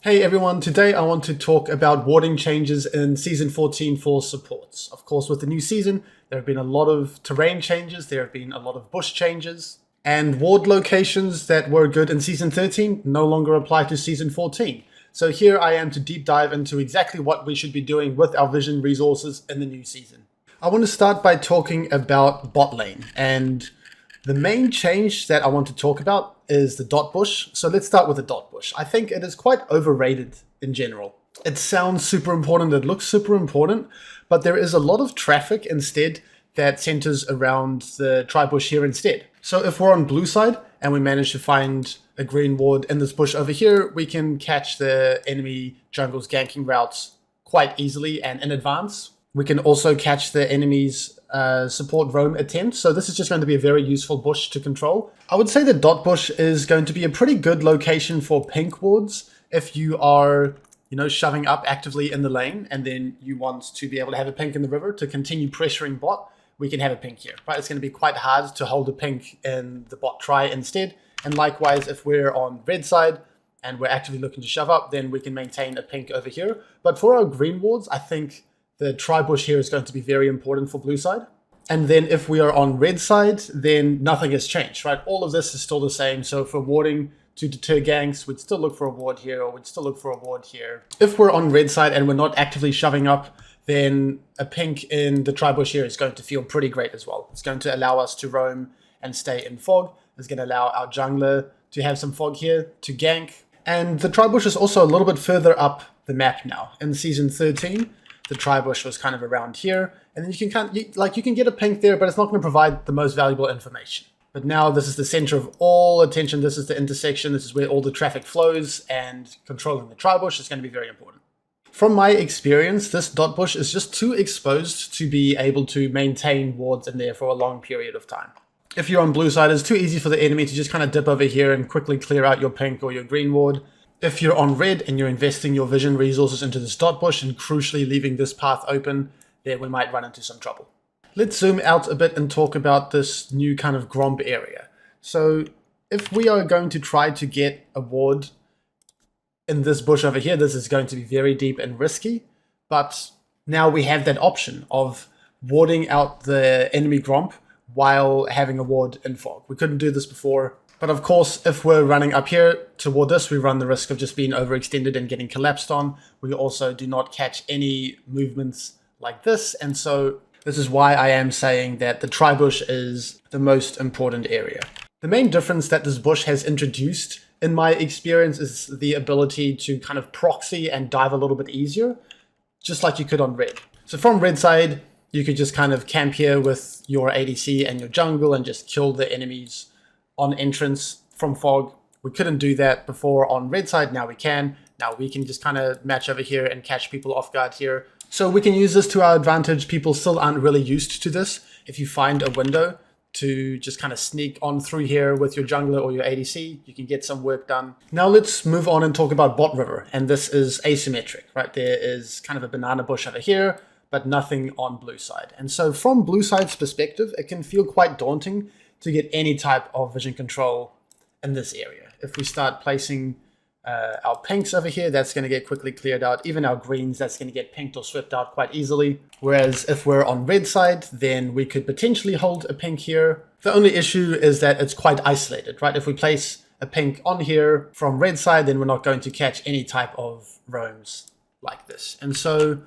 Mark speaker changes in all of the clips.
Speaker 1: Hey everyone, today I want to talk about warding changes in Season 14 for supports. Of course, with the new season, there have been a lot of terrain changes, there have been a lot of bush changes, and ward locations that were good in Season 13 no longer apply to Season 14. So here I am to deep dive into exactly what we should be doing with our vision resources in the new season. I want to start by talking about bot lane, and the main change that I want to talk about is the dot bush. So let's start with the dot bush. I think it is quite overrated in general. It sounds super important, it looks super important, but there is a lot of traffic instead that centers around the tri bush here instead. So if we're on blue side and we manage to find a green ward in this bush over here, we can catch the enemy jungle's ganking routes quite easily and in advance. We can also catch the enemy's support roam attempts. So this is just going to be a very useful bush to control. I would say the dot bush is going to be a pretty good location for pink wards if you are, shoving up actively in the lane and then you want to be able to have a pink in the river to continue pressuring bot. We can have a pink here, right? It's going to be quite hard to hold a pink in the bot try instead. And likewise, if we're on red side and we're actively looking to shove up, then we can maintain a pink over here. But for our green wards, I think the tri-bush here is going to be very important for blue side. And then if we are on red side, then nothing has changed, right? All of this is still the same. So for warding to deter ganks, we'd still look for a ward here, or we'd still look for a ward here. If we're on red side and we're not actively shoving up, then a pink in the tri-bush here is going to feel pretty great as well. It's going to allow us to roam and stay in fog. It's going to allow our jungler to have some fog here to gank. And the tri-bush is also a little bit further up the map now. In Season 13, the tri-bush was kind of around here, and then you can get a pink there, but it's not going to provide the most valuable information. But now this is the center of all attention. This is the intersection. This is where all the traffic flows, and controlling the tri-bush is going to be very important. From my experience, this dot bush is just too exposed to be able to maintain wards in there for a long period of time. If you're on blue side, it's too easy for the enemy to just kind of dip over here and quickly clear out your pink or your green ward. If you're on red and you're investing your vision resources into this dot bush and crucially leaving this path open, then we might run into some trouble. Let's zoom out a bit and talk about this new kind of Gromp area. So if we are going to try to get a ward in this bush over here, this is going to be very deep and risky, but now we have that option of warding out the enemy Gromp while having a ward in fog. We couldn't do this before. But of course, if we're running up here toward this, we run the risk of just being overextended and getting collapsed on. We also do not catch any movements like this. And so this is why I am saying that the tri-bush is the most important area. The main difference that this bush has introduced, in my experience, is the ability to kind of proxy and dive a little bit easier, just like you could on red. So from red side, you could just kind of camp here with your ADC and your jungle and just kill the enemies on entrance from fog. We couldn't do that before on red side, now we can. Now we can just kind of match over here and catch people off guard here. So we can use this to our advantage. People still aren't really used to this. If you find a window to just kind of sneak on through here with your jungler or your ADC, you can get some work done. Now let's move on and talk about bot river. And this is asymmetric, right? There is kind of a banana bush over here, but nothing on blue side. And so from blue side's perspective, it can feel quite daunting to get any type of vision control in this area. If we start placing our pinks over here, that's going to get quickly cleared out. Even our greens, that's going to get pinked or swept out quite easily. Whereas if we're on red side, then we could potentially hold a pink here. The only issue is that it's quite isolated, right? If we place a pink on here from red side, then we're not going to catch any type of roams like this. And so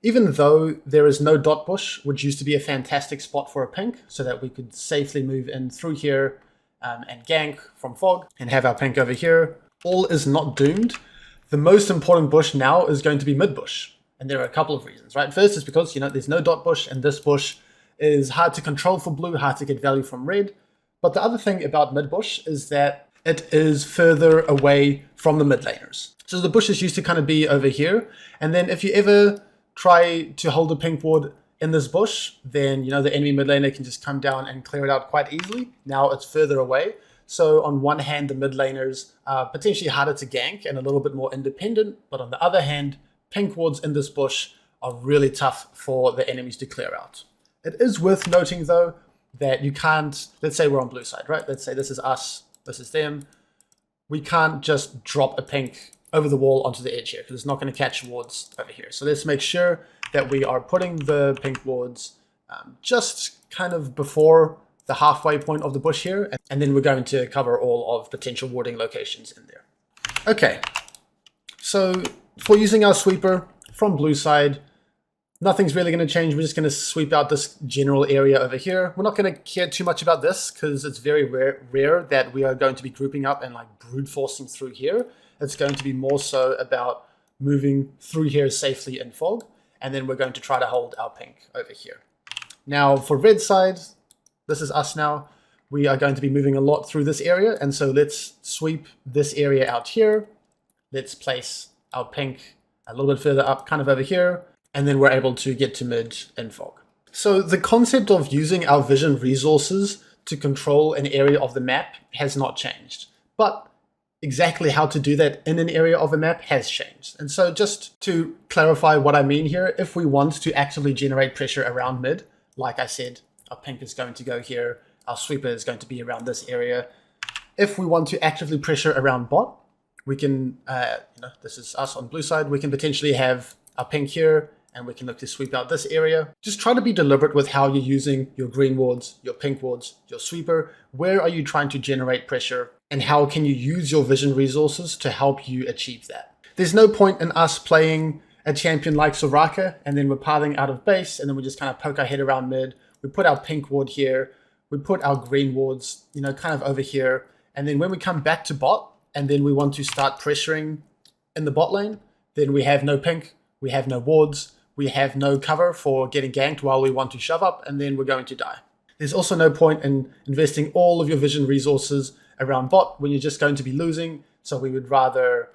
Speaker 1: even though there is no dot bush, which used to be a fantastic spot for a pink, so that we could safely move in through here and gank from fog and have our pink over here, all is not doomed. The most important bush now is going to be mid bush. And there are a couple of reasons, right? First is because, there's no dot bush, and this bush is hard to control for blue, hard to get value from red. But the other thing about mid bush is that it is further away from the mid laners. So the bushes used to kind of be over here. And then if you ever try to hold a pink ward in this bush, then the enemy mid laner can just come down and clear it out quite easily. Now it's further away. So on one hand, the mid laners are potentially harder to gank and a little bit more independent. But on the other hand, pink wards in this bush are really tough for the enemies to clear out. It is worth noting though that you can't, let's say we're on blue side, right? Let's say this is us, this is them. We can't just drop a pink over the wall onto the edge here, because it's not going to catch wards over here. So let's make sure that we are putting the pink wards just kind of before the halfway point of the bush here, and then we're going to cover all of potential warding locations in there. Okay, so for using our sweeper from blue side, nothing's really going to change. We're just going to sweep out this general area over here. We're not going to care too much about this because it's very rare that we are going to be grouping up and like brute forcing through here. It's going to be more so about moving through here safely in fog, and then we're going to try to hold our pink over here. Now for red side, this is us now. We are going to be moving a lot through this area, and so let's sweep this area out here. Let's place our pink a little bit further up, kind of over here, and then we're able to get to mid in fog. So the concept of using our vision resources to control an area of the map has not changed, but exactly how to do that in an area of a map has changed. And so just to clarify what I mean here, if we want to actively generate pressure around mid, like I said, our pink is going to go here, our sweeper is going to be around this area. If we want to actively pressure around bot, we can, this is us on blue side, we can potentially have our pink here, and we can look to sweep out this area. Just try to be deliberate with how you're using your green wards, your pink wards, your sweeper. Where are you trying to generate pressure, and how can you use your vision resources to help you achieve that? There's no point in us playing a champion like Soraka, and then we're pathing out of base, and then we just kind of poke our head around mid. We put our pink ward here, we put our green wards, kind of over here, and then when we come back to bot, and then we want to start pressuring in the bot lane, then we have no pink, we have no wards, we have no cover for getting ganked while we want to shove up, and then we're going to die. There's also no point in investing all of your vision resources around bot when you're just going to be losing, so we would rather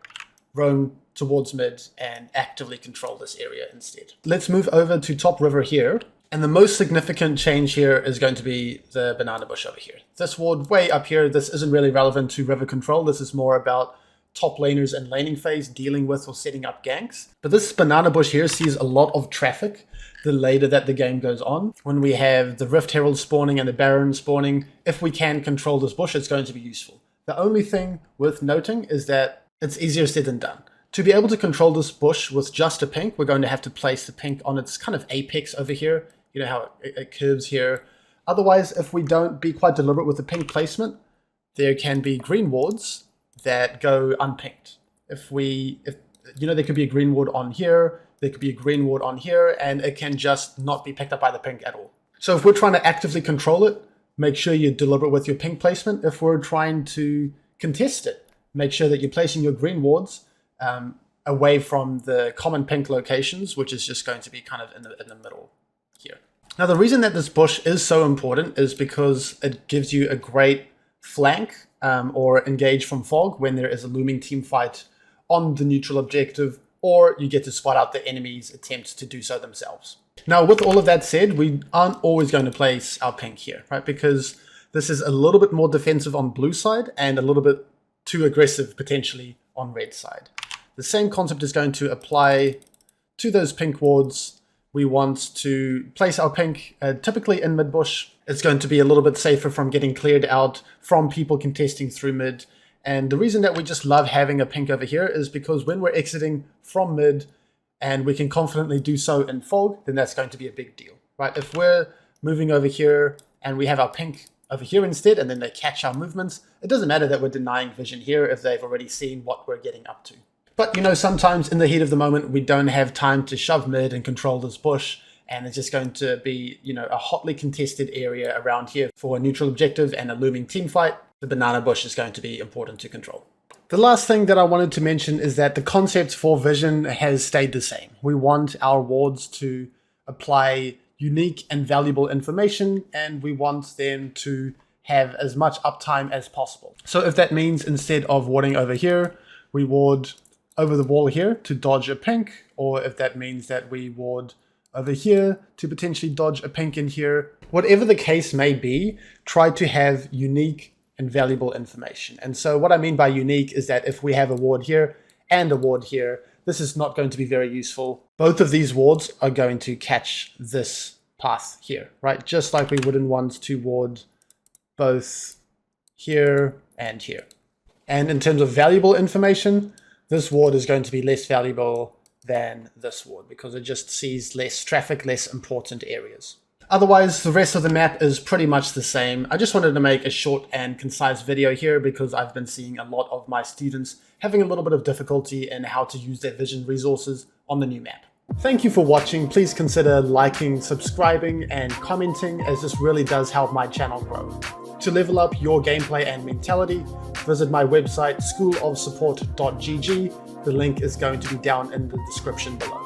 Speaker 1: roam towards mid and actively control this area instead. Let's move over to top river here, and the most significant change here is going to be the banana bush over here. This ward way up here, this isn't really relevant to river control, this is more about top laners and laning phase dealing with or setting up ganks. But this banana bush here sees a lot of traffic the later that the game goes on. When we have the Rift Herald spawning and the Baron spawning, if we can control this bush, it's going to be useful. The only thing worth noting is that it's easier said than done. To be able to control this bush with just a pink, we're going to have to place the pink on its kind of apex over here. You know how it curves here. Otherwise, if we don't be quite deliberate with the pink placement, there can be green wards that go unpinked. There could be a green ward on here, there could be a green ward on here, and it can just not be picked up by the pink at all. So if we're trying to actively control it, make sure you're deliberate with your pink placement. If we're trying to contest it, make sure that you're placing your green wards away from the common pink locations, which is just going to be kind of in the middle here. Now the reason that this bush is so important is because it gives you a great flank or engage from fog when there is a looming team fight on the neutral objective, or you get to spot out the enemy's attempts to do so themselves. Now with all of that said, we aren't always going to place our pink here, right? Because this is a little bit more defensive on blue side and a little bit too aggressive potentially on red side. The same concept is going to apply to those pink wards. We want to place our pink typically in mid bush. It's going to be a little bit safer from getting cleared out from people contesting through mid. And the reason that we just love having a pink over here is because when we're exiting from mid and we can confidently do so in fog, then that's going to be a big deal, right? If we're moving over here and we have our pink over here instead, and then they catch our movements, it doesn't matter that we're denying vision here if they've already seen what we're getting up to. But sometimes in the heat of the moment, we don't have time to shove mid and control this bush, and it's just going to be, a hotly contested area around here for a neutral objective and a looming team fight. The banana bush is going to be important to control. The last thing that I wanted to mention is that the concept for vision has stayed the same. We want our wards to apply unique and valuable information, and we want them to have as much uptime as possible. So if that means instead of warding over here, we ward over the wall here to dodge a pink, or if that means that we ward over here to potentially dodge a pink in here, whatever the case may be, try to have unique and valuable information. And so what I mean by unique is that if we have a ward here and a ward here, this is not going to be very useful. Both of these wards are going to catch this path here, right? Just like we wouldn't want to ward both here and here. And in terms of valuable information, this ward is going to be less valuable than this ward because it just sees less traffic, less important areas. Otherwise, the rest of the map is pretty much the same. I just wanted to make a short and concise video here because I've been seeing a lot of my students having a little bit of difficulty in how to use their vision resources on the new map. Thank you for watching. Please consider liking, subscribing, and commenting, as this really does help my channel grow. To level up your gameplay and mentality, visit my website schoolofsupport.gg. The link is going to be down in the description below.